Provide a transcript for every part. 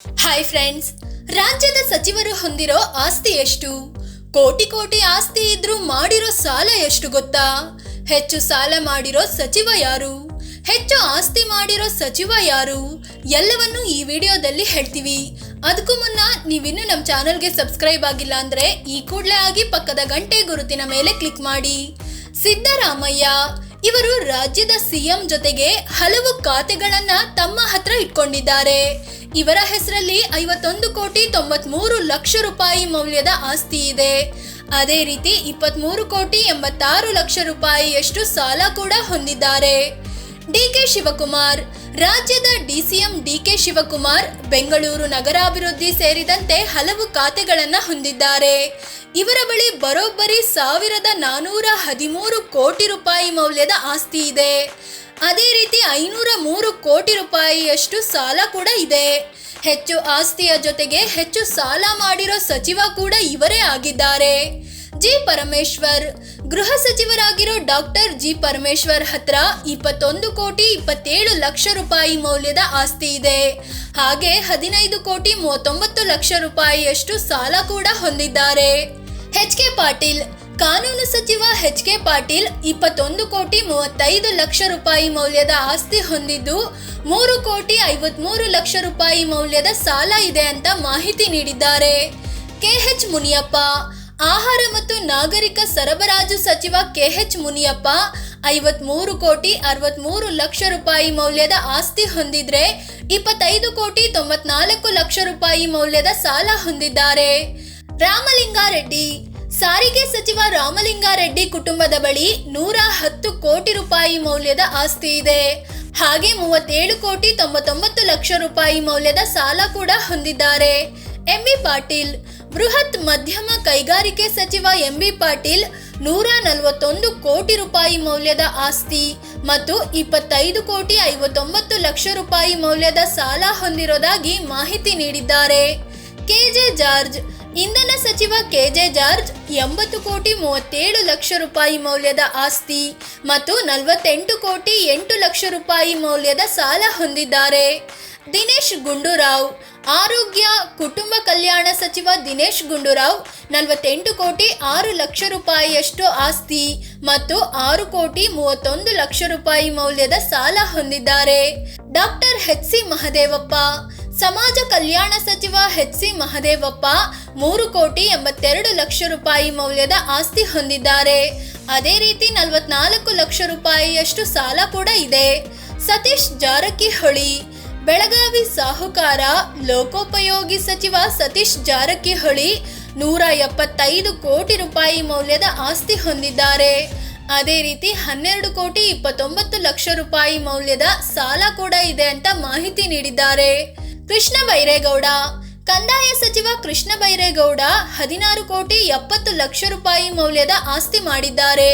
Hi friends, ರಾಜ್ಯದ ಸಚಿವರು ಹೊಂದಿರೋ ಆಸ್ತಿ ಎಷ್ಟು? ಕೋಟಿ ಕೋಟಿ ಆಸ್ತಿ ಇದ್ರೂ ಮಾಡಿರೋ ಸಾಲ ಎಷ್ಟು ಗೊತ್ತಾ? ಹೆಚ್ಚು ಸಾಲ ಮಾಡಿರೋ ಸಚಿವ ಯಾರು? ಹೆಚ್ಚು ಆಸ್ತಿ ಮಾಡಿರೋ ಸಚಿವ ಯಾರು? ಎಲ್ಲವನ್ನು ಈ ವಿಡಿಯೋದಲ್ಲಿ ಹೇಳ್ತೀವಿ. ಅದಕ್ಕೂ ಮುನ್ನ ನೀವಿನ್ನೂ ನಮ್ಮ ಚಾನಲ್ಗೆ ಸಬ್ಸ್ಕ್ರೈಬ್ ಆಗಿಲ್ಲ ಅಂದ್ರೆ ಈ ಕೂಡಲೇ ಆಗಿ ಪಕ್ಕದ ಗಂಟೆ ಗುರುತಿನ ಮೇಲೆ ಕ್ಲಿಕ್ ಮಾಡಿ. ಸಿದ್ದರಾಮಯ್ಯ ಇವರು ರಾಜ್ಯದ ಸಿಎಂ ಜೊತೆಗೆ ಹಲವು ಖಾತೆಗಳನ್ನ ತಮ್ಮ ಹತ್ರ ಇಟ್ಕೊಂಡಿದ್ದಾರೆ. ಇವರ ಹೆಸರಲ್ಲಿ 51,93,00,000 ರೂಪಾಯಿ ಮೌಲ್ಯದ ಆಸ್ತಿ ಇದೆ. ಅದೇ ರೀತಿ 23,86,00,000 ರೂಪಾಯಿಯಷ್ಟು ಸಾಲ ಕೂಡ ಹೊಂದಿದ್ದಾರೆ. ಡಿಕೆ ಶಿವಕುಮಾರ್ ರಾಜ್ಯದ ಡಿಸಿಎಂ ಡಿಕೆ ಶಿವಕುಮಾರ್ ಬೆಂಗಳೂರು ನಗರಾಭಿವೃದ್ಧಿ ಸೇರಿದಂತೆ ಹಲವು ಖಾತೆಗಳನ್ನು ಹೊಂದಿದ್ದಾರೆ. ಇವರ ಬಳಿ ಬರೋಬ್ಬರಿ 1,413 ಕೋಟಿ ರೂಪಾಯಿ ಮೌಲ್ಯದ ಆಸ್ತಿ ಇದೆ. ಅದೇ ರೀತಿ 503 ಕೋಟಿ ರೂಪಾಯಿಯಷ್ಟು ಸಾಲ ಕೂಡ ಇದೆ. ಹೆಚ್ಚು ಆಸ್ತಿಯ ಜೊತೆಗೆ ಹೆಚ್ಚು ಸಾಲ ಮಾಡಿರೋ ಸಚಿವ ಕೂಡ ಇವರೇ ಆಗಿದ್ದಾರೆ. ಜಿ ಪರಮೇಶ್ವರ್ ಗೃಹ ಸಚಿವರಾಗಿರೋ ಡಾಕ್ಟರ್ ಜಿ ಪರಮೇಶ್ವರ್ ಹತ್ರ 21,27,00,000 ರೂಪಾಯಿ ಮೌಲ್ಯದ ಆಸ್ತಿ ಇದೆ. ಹಾಗೆ 15,39,00,000 ರೂಪಾಯಿಯಷ್ಟು ಸಾಲ ಕೂಡ ಹೊಂದಿದ್ದಾರೆ. ಎಚ್ ಕೆ ಪಾಟೀಲ್ ಕಾನೂನು ಸಚಿವ ಎಚ್ ಕೆ ಪಾಟೀಲ್ 21,35,00,000 ರೂಪಾಯಿ ಮೌಲ್ಯದ ಆಸ್ತಿ ಹೊಂದಿದ್ದು 3,53,00,000 ರೂಪಾಯಿ ಮೌಲ್ಯದ ಸಾಲ ಇದೆ ಅಂತ ಮಾಹಿತಿ ನೀಡಿದ್ದಾರೆ. ಕೆಎಚ್ ಮುನಿಯಪ್ಪ ಆಹಾರ ಮತ್ತು ನಾಗರಿಕ ಸರಬರಾಜು ಸಚಿವ ಕೆಎಚ್ ಮುನಿಯಪ್ಪ 53,63,00,000 ರೂಪಾಯಿ ಮೌಲ್ಯದ ಆಸ್ತಿ ಹೊಂದಿದ್ರೆ 25,94,00,000 ರೂಪಾಯಿ ಮೌಲ್ಯದ ಸಾಲ ಹೊಂದಿದ್ದಾರೆ. ರಾಮಲಿಂಗಾರೆಡ್ಡಿ ಸಾರಿಗೆ ಸಚಿವ ರಾಮಲಿಂಗಾರೆಡ್ಡಿ ಕುಟುಂಬದ ಬಳಿ 110 ಕೋಟಿ ರೂಪಾಯಿ ಮೌಲ್ಯದ ಆಸ್ತಿ ಇದೆ. ಹಾಗೆ 37,99,00,000 ರೂಪಾಯಿ ಮೌಲ್ಯದ ಸಾಲ ಕೂಡ ಹೊಂದಿದ್ದಾರೆ. ಎಂಬಿ ಪಾಟೀಲ್ ಬೃಹತ್ ಮಧ್ಯಮ ಕೈಗಾರಿಕೆ ಸಚಿವ ಎಂಬಿ ಪಾಟೀಲ್ 141 ಕೋಟಿ ರೂಪಾಯಿ ಮೌಲ್ಯದ ಆಸ್ತಿ ಮತ್ತು 25,59,00,000 ರೂಪಾಯಿ ಮೌಲ್ಯದ ಸಾಲ ಹೊಂದಿರೋದಾಗಿ ಮಾಹಿತಿ ನೀಡಿದ್ದಾರೆ. ಕೆಜೆ ಜಾರ್ಜ್ ಇಂಧನ ಸಚಿವ ಕೆಜೆ ಜಾರ್ಜ್ 80,37,00,000 ರೂಪಾಯಿ ಮೌಲ್ಯದ ಆಸ್ತಿ ಮತ್ತು 48,08,00,000 ರೂಪಾಯಿ ಮೌಲ್ಯದ ಸಾಲ ಹೊಂದಿದ್ದಾರೆ. ದಿನೇಶ್ ಗುಂಡೂರಾವ್ ಆರೋಗ್ಯ ಕುಟುಂಬ ಕಲ್ಯಾಣ ಸಚಿವ ದಿನೇಶ್ ಗುಂಡೂರಾವ್ 48,06,00,000 ರೂಪಾಯಿಯಷ್ಟು ಆಸ್ತಿ ಮತ್ತು 6,31,00,000 ರೂಪಾಯಿ ಮೌಲ್ಯದ ಸಾಲ ಹೊಂದಿದ್ದಾರೆ. ಡಾಕ್ಟರ್ ಎಚ್ ಸಿ ಮಹದೇವಪ್ಪ ಸಮಾಜ ಕಲ್ಯಾಣ ಸಚಿವ ಎಚ್ ಸಿ ಮಹದೇವಪ್ಪ 3,82,00,000 ರೂಪಾಯಿ ಮೌಲ್ಯದ ಆಸ್ತಿ ಹೊಂದಿದ್ದಾರೆ. ಅದೇ ರೀತಿ 44,00,000 ರೂಪಾಯಿಯಷ್ಟು ಸಾಲ ಕೂಡ ಇದೆ. ಸತೀಶ್ ಜಾರಕಿಹೊಳಿ ಬೆಳಗಾವಿ ಸಾಹುಕಾರ ಲೋಕೋಪಯೋಗಿ ಸಚಿವ ಸತೀಶ್ ಜಾರಕಿಹೊಳಿ 175 ಕೋಟಿ ರೂಪಾಯಿ ಮೌಲ್ಯದ ಆಸ್ತಿ ಹೊಂದಿದ್ದಾರೆ. ಅದೇ ರೀತಿ 12,29,00,000 ರೂಪಾಯಿ ಮೌಲ್ಯದ ಸಾಲ ಕೂಡ ಇದೆ ಅಂತ ಮಾಹಿತಿ ನೀಡಿದ್ದಾರೆ. ಕೃಷ್ಣ ಬೈರೇಗೌಡ ಕಂದಾಯ ಸಚಿವ ಕೃಷ್ಣ ಬೈರೇಗೌಡ 16,70,00,000 ರೂಪಾಯಿ ಮೌಲ್ಯದ ಆಸ್ತಿ ಮಾಡಿದ್ದಾರೆ.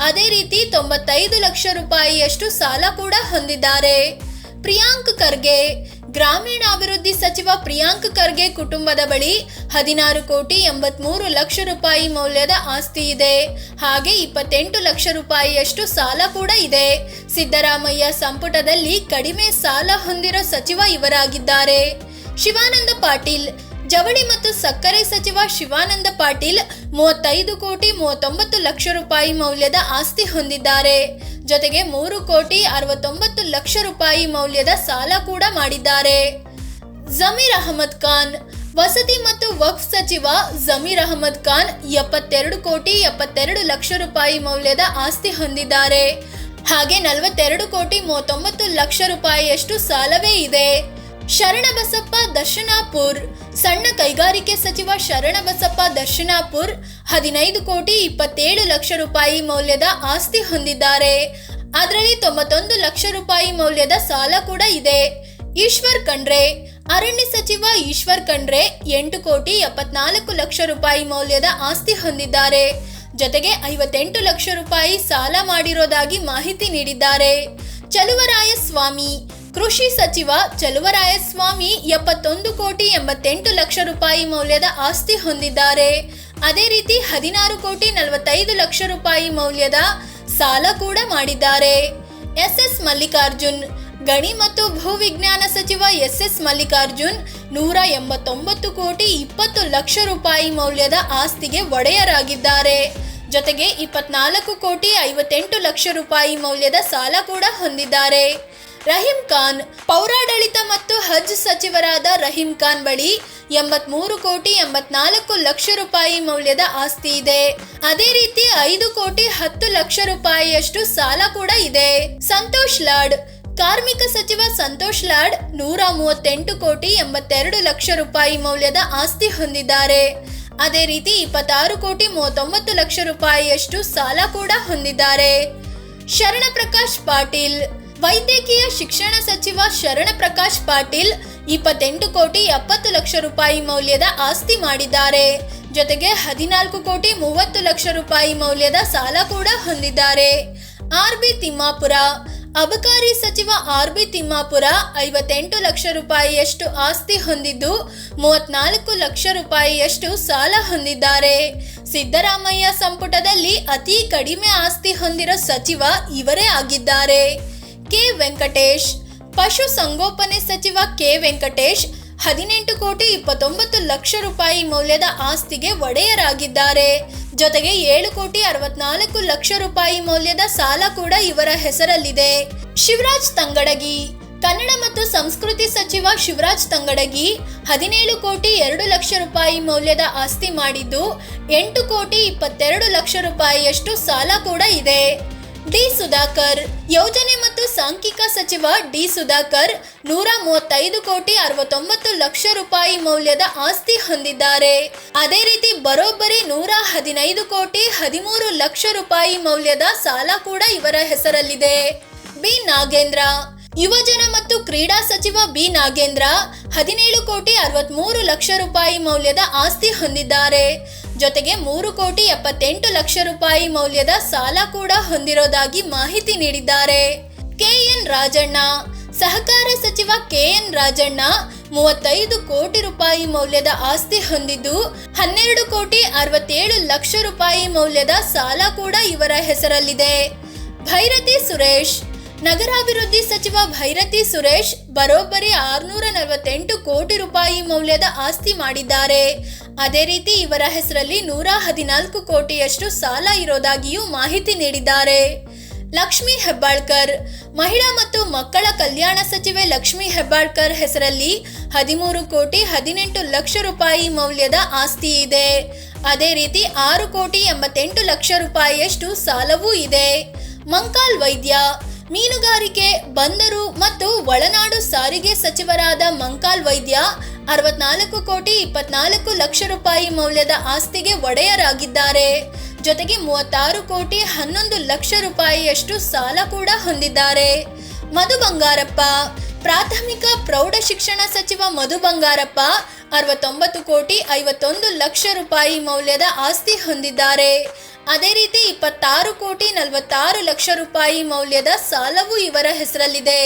ಅದೇ ರೀತಿ 95,00,000 ರೂಪಾಯಿಯಷ್ಟು ಸಾಲ ಕೂಡ ಹೊಂದಿದ್ದಾರೆ. ಪ್ರಿಯಾಂಕ್ ಖರ್ಗೆ ಗ್ರಾಮೀಣಾಭಿವೃದ್ಧಿ ಸಚಿವ ಪ್ರಿಯಾಂಕ್ ಖರ್ಗೆ ಕುಟುಂಬದ ಬಳಿ 16,83,00,000 ರೂಪಾಯಿ ಮೌಲ್ಯದ ಆಸ್ತಿ ಇದೆ. ಹಾಗೆ 28,00,000 ರೂಪಾಯಿಯಷ್ಟು ಸಾಲ ಕೂಡ ಇದೆ. ಸಿದ್ದರಾಮಯ್ಯ ಸಂಪುಟದಲ್ಲಿ ಕಡಿಮೆ ಸಾಲ ಹೊಂದಿರೋ ಸಚಿವ ಇವರಾಗಿದ್ದಾರೆ. ಶಿವಾನಂದ ಪಾಟೀಲ್ ಜವಳಿ ಮತ್ತು ಸಕ್ಕರೆ ಸಚಿವ ಶಿವಾನಂದ ಪಾಟೀಲ್ 35,39,00,000 ರೂಪಾಯಿ ಮೌಲ್ಯದ ಆಸ್ತಿ ಹೊಂದಿದ್ದಾರೆ. ಜೊತೆಗೆ 3,69,00,000 ರೂಪಾಯಿ ಮೌಲ್ಯದ ಸಾಲ ಕೂಡ ಮಾಡಿದ್ದಾರೆ. ಜಮೀರ್ ಅಹಮದ್ ಖಾನ್ ವಸತಿ ಮತ್ತು ವಕ್ಫ್ ಸಚಿವ ಜಮೀರ್ ಅಹಮದ್ ಖಾನ್ 72,72,00,000 ರೂಪಾಯಿ ಮೌಲ್ಯದ ಆಸ್ತಿ ಹೊಂದಿದ್ದಾರೆ. ಹಾಗೆ 42,39,00,000 ರೂಪಾಯಿಯಷ್ಟು ಸಾಲವೇ ಇದೆ. ಶರಣಬಸಪ್ಪ ದರ್ಶನಾಪುರ್ ಸಣ್ಣ ಕೈಗಾರಿಕೆ ಸಚಿವ ಶರಣಬಸಪ್ಪ ದರ್ಶನಾಪುರ್ 15,27,00,000 ರೂಪಾಯಿ ಮೌಲ್ಯದ ಆಸ್ತಿ ಹೊಂದಿದ್ದಾರೆ. ಅದರಲ್ಲಿ 91,00,000 ರೂಪಾಯಿ ಮೌಲ್ಯದ ಸಾಲ ಕೂಡ ಇದೆ. ಈಶ್ವರ್ ಖಂಡ್ರೆ ಅರಣ್ಯ ಸಚಿವ ಈಶ್ವರ್ ಖಂಡ್ರೆ 8,74,00,000 ರೂಪಾಯಿ ಮೌಲ್ಯದ ಆಸ್ತಿ ಹೊಂದಿದ್ದಾರೆ. ಜೊತೆಗೆ 58,00,000 ರೂಪಾಯಿ ಸಾಲ ಮಾಡಿರೋದಾಗಿ ಮಾಹಿತಿ ನೀಡಿದ್ದಾರೆ. ಚಲುವರಾಯಸ್ವಾಮಿ ಕೃಷಿ ಸಚಿವ ಚಲುವರಾಯಸ್ವಾಮಿ 71,88,00,000 ರೂಪಾಯಿ ಮೌಲ್ಯದ ಆಸ್ತಿ ಹೊಂದಿದ್ದಾರೆ. ಅದೇ ರೀತಿ 16,45,00,000 ರೂಪಾಯಿ ಮೌಲ್ಯದ ಸಾಲ ಕೂಡ ಮಾಡಿದ್ದಾರೆ. ಎಸ್ ಎಸ್ ಮಲ್ಲಿಕಾರ್ಜುನ್ ಗಣಿ ಮತ್ತು ಭೂವಿಜ್ಞಾನ ಸಚಿವ ಎಸ್ ಮಲ್ಲಿಕಾರ್ಜುನ್ 189 ಕೋಟಿ 20 ಲಕ್ಷ ರೂಪಾಯಿ ಮೌಲ್ಯದ ಆಸ್ತಿಗೆ ಒಡೆಯರಾಗಿದ್ದಾರೆ. ಜೊತೆಗೆ 24 ಕೋಟಿ 58 ಲಕ್ಷ ರೂಪಾಯಿ ಮೌಲ್ಯದ ಸಾಲ ಕೂಡ ಹೊಂದಿದ್ದಾರೆ. ರಹೀಂ ಖಾನ್ ಪೌರಾಡಳಿತ ಮತ್ತು ಹಜ್ ಸಚಿವರಾದ ರಹೀಂ ಖಾನ್ ಬಳಿ 83 ಕೋಟಿ 84 ಲಕ್ಷ ರೂಪಾಯಿ ಮೌಲ್ಯದ ಆಸ್ತಿ ಇದೆ. ಅದೇ ರೀತಿ 5 ಕೋಟಿ 10 ಲಕ್ಷ ರೂಪಾಯಿಯಷ್ಟು ಸಾಲ ಕೂಡ ಇದೆ. ಸಂತೋಷ್ ಲಾಡ್ ಕಾರ್ಮಿಕ ಸಚಿವ ಸಂತೋಷ್ ಲಾಡ್ 138 ಕೋಟಿ 82 ಲಕ್ಷ ರೂಪಾಯಿ ಮೌಲ್ಯದ ಆಸ್ತಿ ಹೊಂದಿದ್ದಾರೆ. ಅದೇ ರೀತಿ 26 ಕೋಟಿ 39 ಲಕ್ಷ ರೂಪಾಯಿಯಷ್ಟು ಸಾಲ ಕೂಡ ಹೊಂದಿದ್ದಾರೆ. ಶರಣ ಪ್ರಕಾಶ್ ಪಾಟೀಲ್ ವೈದ್ಯಕೀಯ ಶಿಕ್ಷಣ ಸಚಿವ ಶರಣ ಪ್ರಕಾಶ್ ಪಾಟೀಲ್ 28 ಕೋಟಿ 70 ಲಕ್ಷ ರೂಪಾಯಿ ಮೌಲ್ಯದ ಆಸ್ತಿ ಮಾಡಿದ್ದಾರೆ. ಜೊತೆಗೆ 14 ಕೋಟಿ 30 ಲಕ್ಷ ರೂಪಾಯಿ ಮೌಲ್ಯದ ಸಾಲ ಕೂಡ ಹೊಂದಿದ್ದಾರೆ. ಆರ್.ಬಿ. ತಿಮ್ಮಾಪುರ ಅಬಕಾರಿ ಸಚಿವ ಆರ್.ಬಿ. ತಿಮ್ಮಾಪುರ 58 ಲಕ್ಷ ರೂಪಾಯಿಯಷ್ಟು ಆಸ್ತಿ ಹೊಂದಿದ್ದು 34 ಲಕ್ಷ ರೂಪಾಯಿಯಷ್ಟು ಸಾಲ ಹೊಂದಿದ್ದಾರೆ. ಸಿದ್ದರಾಮಯ್ಯ ಸಂಪುಟದಲ್ಲಿ ಅತಿ ಕಡಿಮೆ ಆಸ್ತಿ ಹೊಂದಿರೋ ಸಚಿವ ಇವರೇ ಆಗಿದ್ದಾರೆ. ಕೆ ವೆಂಕಟೇಶ್ ಪಶು ಸಂಗೋಪನೆ ಸಚಿವ ಕೆ ವೆಂಕಟೇಶ್ 18 ಕೋಟಿ 29 ಲಕ್ಷ ರೂಪಾಯಿ ಮೌಲ್ಯದ ಆಸ್ತಿಗೆ ಒಡೆಯರಾಗಿದ್ದಾರೆ. ಜೊತೆಗೆ 7 ಕೋಟಿ 64 ಲಕ್ಷ ರೂಪಾಯಿ ಮೌಲ್ಯದ ಸಾಲ ಕೂಡ ಇವರ ಹೆಸರಲ್ಲಿದೆ. ಶಿವರಾಜ್ ತಂಗಡಗಿ ಕನ್ನಡ ಮತ್ತು ಸಂಸ್ಕೃತಿ ಸಚಿವ ಶಿವರಾಜ್ ತಂಗಡಗಿ 17 ಕೋಟಿ 2 ಲಕ್ಷ ರೂಪಾಯಿ ಮೌಲ್ಯದ ಆಸ್ತಿ ಮಾಡಿದ್ದು 8 ಕೋಟಿ 22 ಲಕ್ಷ ರೂಪಾಯಿಯಷ್ಟು ಸಾಲ ಕೂಡ ಇದೆ. ಡಿ ಸುಧಾಕರ್ ಯೋಜನೆ ಮತ್ತು ಸಾಂಖ್ಯಿಕ ಸಚಿವ ಡಿ ಸುಧಾಕರ್ 135 ಕೋಟಿ 69 ಲಕ್ಷ ರೂಪಾಯಿ ಮೌಲ್ಯದ ಆಸ್ತಿ ಹೊಂದಿದ್ದಾರೆ. ಅದೇ ರೀತಿ ಬರೋಬ್ಬರಿ 115 ಕೋಟಿ 13 ಲಕ್ಷ ರೂಪಾಯಿ ಮೌಲ್ಯದ ಸಾಲ ಕೂಡ ಇವರ ಹೆಸರಲ್ಲಿದೆ. ಬಿ ನಾಗೇಂದ್ರ ಯುವಜನ ಮತ್ತು ಕ್ರೀಡಾ ಸಚಿವ ಬಿ ನಾಗೇಂದ್ರ 17 ಕೋಟಿ 63 ಲಕ್ಷ ರೂಪಾಯಿ ಮೌಲ್ಯದ ಆಸ್ತಿ ಹೊಂದಿದ್ದಾರೆ. ಜೊತೆಗೆ 3 ಕೋಟಿ 78 ಲಕ್ಷ ರೂಪಾಯಿ ಮೌಲ್ಯದ ಸಾಲ ಕೂಡ ಹೊಂದಿರೋದಾಗಿ ಮಾಹಿತಿ ನೀಡಿದ್ದಾರೆ. ಕೆಎನ್ ರಾಜಣ್ಣ ಸಹಕಾರ ಸಚಿವ ಕೆಎನ್ ರಾಜಣ್ಣ 35 ಕೋಟಿ ರೂಪಾಯಿ ಮೌಲ್ಯದ ಆಸ್ತಿ ಹೊಂದಿದ್ದು 12 ಕೋಟಿ 67 ಲಕ್ಷ ರೂಪಾಯಿ ಮೌಲ್ಯದ ಸಾಲ ಕೂಡ ಇವರ ಹೆಸರಲ್ಲಿದೆ. ಭೈರತಿ ಸುರೇಶ್ ನಗರಾಭಿವೃದ್ಧಿ ಸಚಿವ ಭೈರತಿ ಸುರೇಶ್ ಬರೋಬ್ಬರಿ 648 ಕೋಟಿ ರೂಪಾಯಿ ಮೌಲ್ಯದ ಆಸ್ತಿ ಮಾಡಿದ್ದಾರೆ. ಅದೇ ರೀತಿ ಇವರ ಹೆಸರಲ್ಲಿ 114 ಕೋಟಿಯಷ್ಟು ಸಾಲ ಇರೋದಾಗಿಯೂ ಮಾಹಿತಿ ನೀಡಿದ್ದಾರೆ. ಲಕ್ಷ್ಮೀ ಹೆಬ್ಬಾಳ್ಕರ್ ಮಹಿಳಾ ಮತ್ತು ಮಕ್ಕಳ ಕಲ್ಯಾಣ ಸಚಿವೆ ಲಕ್ಷ್ಮೀ ಹೆಬ್ಬಾಳ್ಕರ್ ಹೆಸರಲ್ಲಿ 13 ಕೋಟಿ 18 ಲಕ್ಷ ರೂಪಾಯಿ ಮೌಲ್ಯದ ಆಸ್ತಿ ಇದೆ. ಅದೇ ರೀತಿ 6 ಕೋಟಿ 88 ಲಕ್ಷ ರೂಪಾಯಿಯಷ್ಟು ಸಾಲವೂ ಇದೆ. ಮಂಕಾಲ್ ವೈದ್ಯ ಮೀನುಗಾರಿಕೆ ಬಂದರು ಮತ್ತು ಒಳನಾಡು ಸಾರಿಗೆ ಸಚಿವರಾದ ಮಂಕಾಲ್ ವೈದ್ಯ 64 ಕೋಟಿ 24 ಲಕ್ಷ ರೂಪಾಯಿ ಮೌಲ್ಯದ ಆಸ್ತಿಗೆ ಒಡೆಯರಾಗಿದ್ದಾರೆ. ಜೊತೆಗೆ 36 ಕೋಟಿ 11 ಲಕ್ಷ ರೂಪಾಯಿಯಷ್ಟು ಸಾಲ ಕೂಡ ಹೊಂದಿದ್ದಾರೆ. ಮಧು ಬಂಗಾರಪ್ಪ ಪ್ರಾಥಮಿಕ ಪ್ರೌಢ ಶಿಕ್ಷಣ ಸಚಿವ ಮಧು ಬಂಗಾರಪ್ಪ 69 ಕೋಟಿ 51 ಲಕ್ಷ ರೂಪಾಯಿ ಮೌಲ್ಯದ ಆಸ್ತಿ ಹೊಂದಿದ್ದಾರೆ. ಅದೇ ರೀತಿ 26 ಕೋಟಿ 46 ಲಕ್ಷ ರೂಪಾಯಿ ಮೌಲ್ಯದ ಸಾಲವು ಇವರ ಹೆಸರಲ್ಲಿದೆ.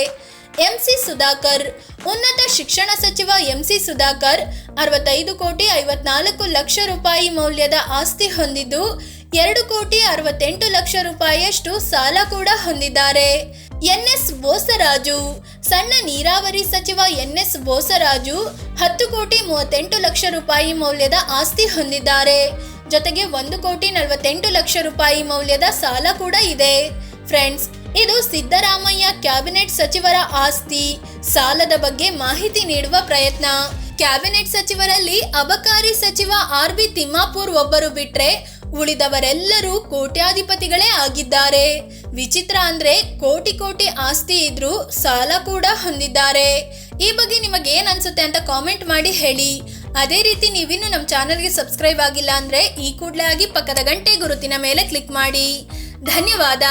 ಎಂಸಿ ಸುಧಾಕರ್ ಉನ್ನತ ಶಿಕ್ಷಣ ಸಚಿವ ಎಂಸಿ ಸುಧಾಕರ್ 65 ಕೋಟಿ 54 ಲಕ್ಷ ರೂಪಾಯಿ ಮೌಲ್ಯದ ಆಸ್ತಿ ಹೊಂದಿದ್ದು 2 ಕೋಟಿ 68 ಲಕ್ಷ ರೂಪಾಯಿಯಷ್ಟು ಸಾಲ ಕೂಡ ಹೊಂದಿದ್ದಾರೆ. ಎನ್ಎಸ್ ಬೋಸರಾಜು ಸಣ್ಣ ನೀರಾವರಿ ಸಚಿವ ಎನ್ಎಸ್ ಬೋಸರಾಜು 10 ಕೋಟಿ 38 ಲಕ್ಷ ರೂಪಾಯಿ ಮೌಲ್ಯದ ಆಸ್ತಿ ಹೊಂದಿದ್ದಾರೆ. ಜೊತೆಗೆ 1 ಕೋಟಿ 48 ಲಕ್ಷ ರೂಪಾಯಿ ಮೌಲ್ಯದ ಸಾಲ ಕೂಡ ಇದೆ. ಫ್ರೆಂಡ್ಸ್, ಇದು ಸಿದ್ದರಾಮಯ್ಯ ಕ್ಯಾಬಿನೆಟ್ ಸಚಿವರ ಆಸ್ತಿ ಸಾಲದ ಬಗ್ಗೆ ಮಾಹಿತಿ ನೀಡುವ ಪ್ರಯತ್ನ. ಕ್ಯಾಬಿನೆಟ್ ಸಚಿವರಲ್ಲಿ ಅಬಕಾರಿ ಸಚಿವ ಆರ್.ಬಿ. ತಿಮ್ಮಾಪುರ್ ಒಬ್ಬರು ಬಿಟ್ರೆ ಉಳಿದವರೆಲ್ಲರೂ ಕೋಟ್ಯಾಧಿಪತಿಗಳೇ ಆಗಿದ್ದಾರೆ. ವಿಚಿತ್ರ ಅಂದ್ರೆ ಕೋಟಿ ಕೋಟಿ ಆಸ್ತಿ ಇದ್ರೂ ಸಾಲ ಕೂಡ ಹೊಂದಿದ್ದಾರೆ. ಈ ಬಗ್ಗೆ ನಿಮಗೇನ್ ಅನ್ಸುತ್ತೆ ಅಂತ ಕಾಮೆಂಟ್ ಮಾಡಿ ಹೇಳಿ. ಅದೇ ರೀತಿ ನೀವಿನ್ನು ನಮ್ಮ ಚಾನಲ್ಗೆ ಸಬ್ಸ್ಕ್ರೈಬ್ ಆಗಿಲ್ಲ ಅಂದ್ರೆ ಈ ಕೂಡಲೇ ಆಗಿ ಪಕ್ಕದ ಗಂಟೆ ಗುರುತಿನ ಮೇಲೆ ಕ್ಲಿಕ್ ಮಾಡಿ. ಧನ್ಯವಾದ.